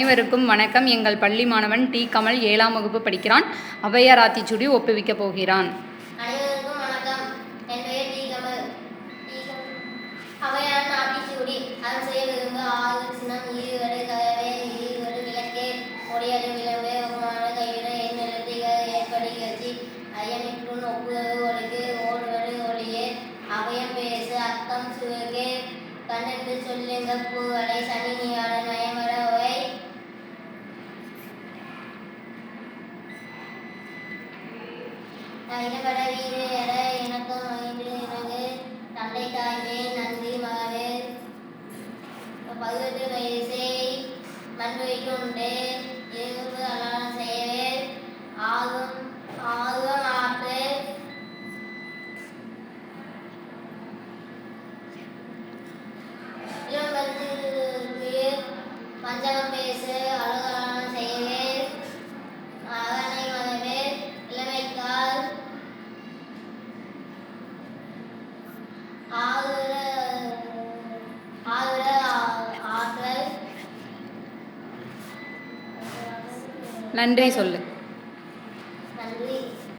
அனைவருக்கும் வணக்கம். எங்கள் பள்ளி மாணவன் டி. கமல் 7ஆம் வகுப்பு படிக்கிறான். ஔவையார் ஆத்திச்சூடி ஒப்புவிக்கப் போகிறான். அனைவருக்கும் வணக்கம். என் பெயர் டி. கமல். ஔவையாரின் ஆத்திச்சூடி. அறம் செய்ய விரும்பு ஆறு சினம் ஈடுபடு கலவே ஈடுபடு விளக்கே ஒளியடு விளம்பே ஒகுமான கைவிட என் எழுத்திக ஏற்படி கட்சி ஐயமிற்றுன் ஒப்புதவு ஒழுகு ஓடுவடு ஒளியே அவையம் பேசு அக்கம் சுவர்க்கே கண்ணென்று சொல்லுங்க பூவடை சனி நீயாட நயமர ஒவை இனப்பட வீடு எட இணக்கம் மகிழ்ந்து இணங்கு தந்தை தாய்மே நன்றி மகவே பதினெட்டு வயசை மண்வைக்குண்டு இருபது அலாரம் செய்யவே ஆகும் ஆகும் ஆற்று இளம்பருத்திற்கு பஞ்சகம் பேசு அழுகலானம் செய்யவே அகனை மகவே இளமைக்கால் நன்றி சொல்லு.